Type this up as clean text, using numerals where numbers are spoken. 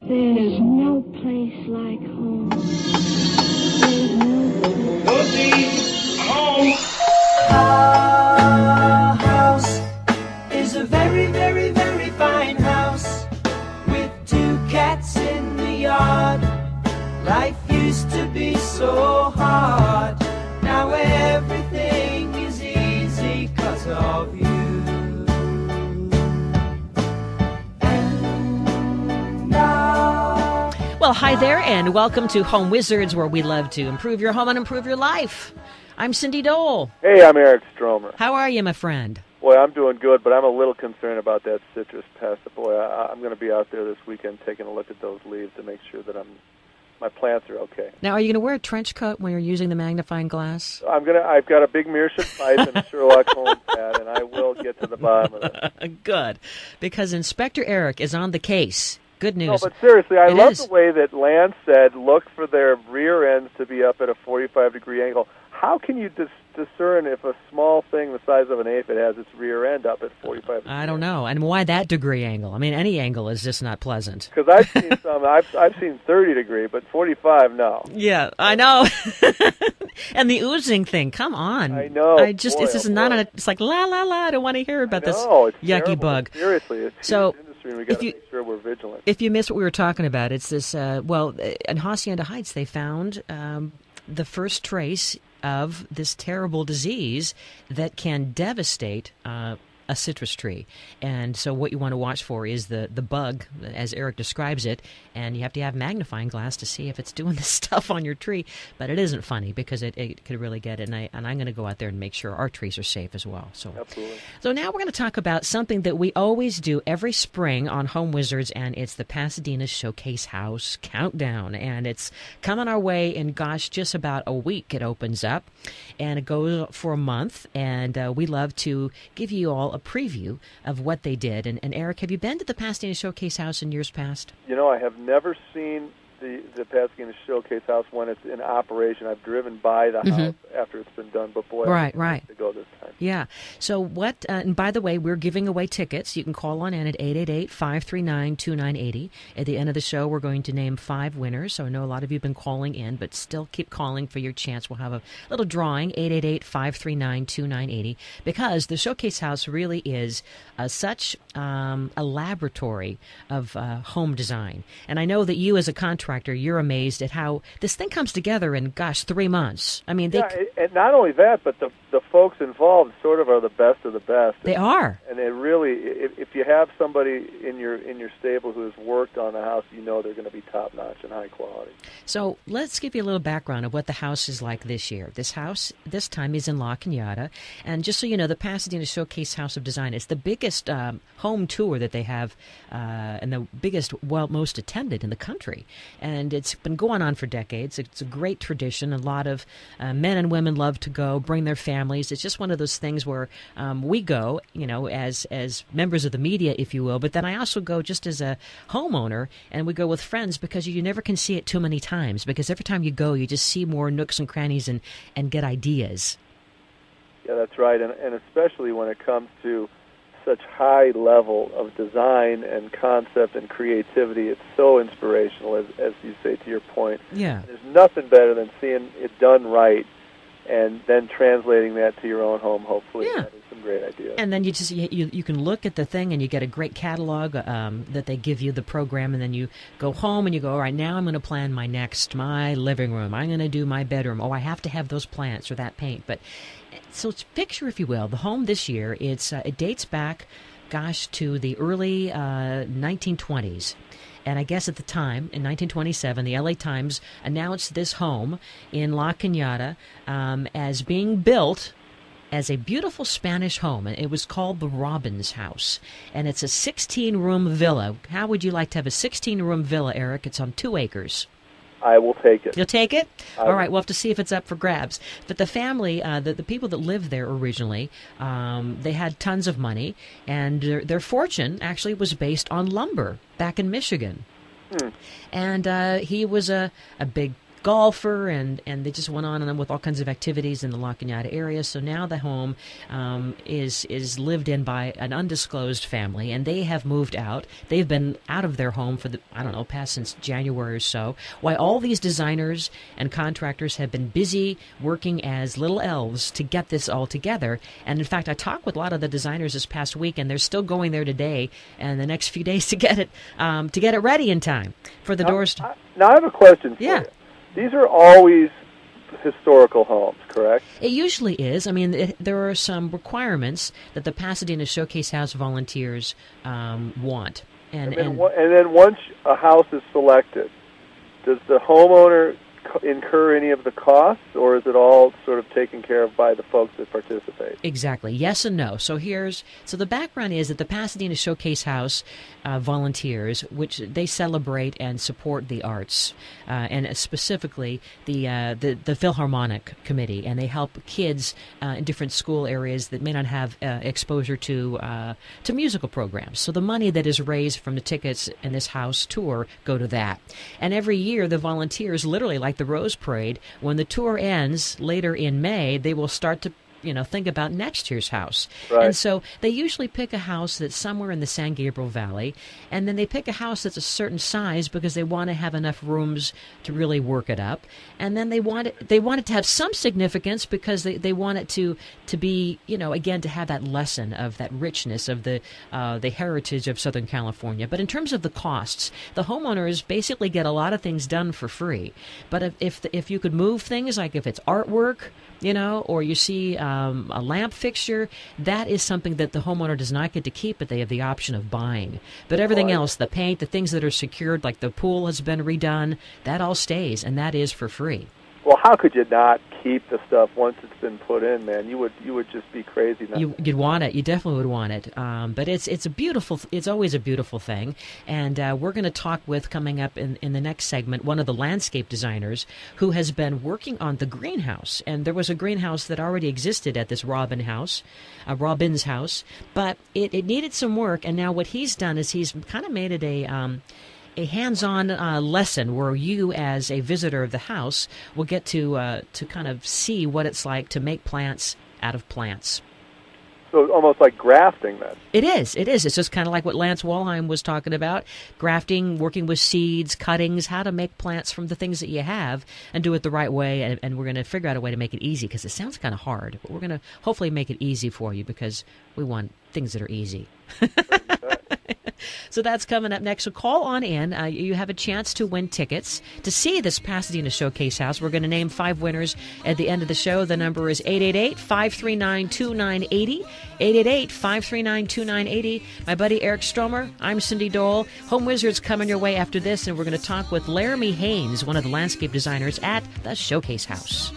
There's no place like home. There's no place. Home. Our house is a very, very, very fine house with 2 cats in the yard. Life used to be so hard. Now everything is easy 'cause of you. Well, hi there, and welcome to Home Wizards, where we love to improve your home and improve your life. I'm Cindy Dole. Hey, I'm Eric Stromer. How are you, my friend? Boy, I'm doing good, but I'm a little concerned about that citrus pest. Boy, I'm going to be out there this weekend taking a look at those leaves to make sure that my plants are okay. Now, are you going to wear a trench coat when you're using the magnifying glass? I've got a big Meerschaum pipe and a Sherlock Holmes hat, and I will get to the bottom of it. Good, because Inspector Eric is on the case. Good news. No, but seriously, I love is. the way that Lance said, look for their rear ends to be up at a 45-degree angle. How can you discern if a small thing the size of an aphid has its rear end up at 45 degrees? I don't know. And why that degree angle? I mean, any angle is just not pleasant. Because I've seen some, I've seen 30-degree, but 45, no. Yeah, I know. And the oozing thing, come on. I know. This is not, it's like, la, la, la, I don't want to hear about this it's yucky terrible. bug. Seriously, it's so, a huge industry, and we got to make sure we're vigilant. If you missed what we were talking about, it's this, in Hacienda Heights, they found the first trace of this terrible disease that can devastate a citrus tree. And so what you want to watch for is the bug, as Eric describes it, and you have to have magnifying glass to see if it's doing this stuff on your tree. But it isn't funny because it could really get it, and I'm going to go out there and make sure our trees are safe as well. So, absolutely. So now we're going to talk about something that we always do every spring on Home Wizards, and it's the Pasadena Showcase House Countdown. And it's coming our way in, just about a week it opens up, and it goes for a month. And we love to give you all a preview of what they did. And Eric, have you been to the Pasadena Showcase House in years past? You know, I have never seen the Pasadena Showcase House when it's in operation. I've driven by the house after it's been done, but boy, right. to go this time. Yeah. So what, and by the way, we're giving away tickets. You can call on in at 888-539-2980. At the end of the show, we're going to name 5 winners. So I know a lot of you have been calling in, but still keep calling for your chance. We'll have a little drawing, 888-539-2980, because the Showcase House really is such a laboratory of home design. And I know that you as a contractor, you're amazed at how this thing comes together in, 3 months. I mean, and not only that, but the folks involved sort of are the best of the best. They are. And they really, if you have somebody in your stable who has worked on the house, you know they're going to be top notch and high quality. So let's give you a little background of what the house is like this year. This house, this time, is in La Cañada, and just so you know, the Pasadena Showcase House of Design is the biggest home tour that they have, and the biggest, most attended in the country. And it's been going on for decades. It's a great tradition. A lot of men and women love to go, bring their families. It's just one of those things where we go, as members of the media, if you will, but then I also go just as a homeowner, and we go with friends because you never can see it too many times, because every time you go, you just see more nooks and crannies and get ideas. Yeah, that's right, and especially when it comes to such high level of design and concept and creativity. It's so inspirational, as you say, to your point. Yeah. There's nothing better than seeing it done right and then translating that to your own home, hopefully. Yeah. That is some great ideas. And then you can look at the thing and you get a great catalog that they give you, the program, and then you go home and you go, all right, now I'm going to plan my living room. I'm going to do my bedroom. Oh, I have to have those plants or that paint. But so picture, if you will, the home this year. It dates back, to the early 1920s. And I guess at the time, in 1927, the LA Times announced this home in La Cañada as being built as a beautiful Spanish home. It was called the Robbins House. And it's a 16-room villa. How would you like to have a 16-room villa, Eric? It's on 2 acres. I will take it. You'll take it? All right, we'll have to see if it's up for grabs. But the family, the people that lived there originally, they had tons of money, and their fortune actually was based on lumber back in Michigan. And he was a big golfer, and they just went on and on with all kinds of activities in the La Cañada area. So now the home is lived in by an undisclosed family, and they have moved out. They've been out of their home for past since January or so. Why all these designers and contractors have been busy working as little elves to get this all together. And in fact, I talked with a lot of the designers this past week, and they're still going there today and the next few days to get it ready in time for the doors. Now I have a question for you. These are always historical homes, correct? It usually is. I mean, there are some requirements that the Pasadena Showcase House volunteers want. And then once a house is selected, does the homeowner incur any of the costs, or is it all sort of taken care of by the folks that participate? Exactly. Yes and no. So the background is that the Pasadena Showcase House volunteers, which they celebrate and support the arts, and specifically the Philharmonic Committee, and they help kids in different school areas that may not have exposure to musical programs. So the money that is raised from the tickets in this house tour go to that. And every year the volunteers, literally like the Rose Parade, when the tour ends later in May, they will start to think about next year's house. Right. And so they usually pick a house that's somewhere in the San Gabriel Valley, and then they pick a house that's a certain size because they want to have enough rooms to really work it up. And then they want it to have some significance because they want it to be, again, to have that lesson of that richness of the heritage of Southern California. But in terms of the costs, the homeowners basically get a lot of things done for free. But if you could move things, like if it's artwork, or you see a lamp fixture, that is something that the homeowner does not get to keep, but they have the option of buying. But everything else, the paint, the things that are secured, like the pool has been redone, that all stays, and that is for free. Well, how could you not keep the stuff once it's been put in, man? You would just be crazy. You'd want it. You definitely would want it. But it's always a beautiful thing. And we're going to talk with, coming up in the next segment, one of the landscape designers who has been working on the greenhouse. And there was a greenhouse that already existed at this Robbins house, but it needed some work. And now what he's done is he's kind of made it a hands-on lesson where you, as a visitor of the house, will get to kind of see what it's like to make plants out of plants. So almost like grafting, then. It is. It's just kind of like what Lance Walheim was talking about, grafting, working with seeds, cuttings, how to make plants from the things that you have and do it the right way. And we're going to figure out a way to make it easy, because it sounds kind of hard. But we're going to hopefully make it easy for you, because we want things that are easy. So that's coming up next. So call on in. You have a chance to win tickets to see this Pasadena Showcase House. We're going to name 5 winners at the end of the show. The number is 888-539-2980. 888-539-2980. My buddy Eric Stromer. I'm Cindy Dole. Home Wizards coming your way after this, and we're going to talk with Laramie Haynes, one of the landscape designers at the Showcase House.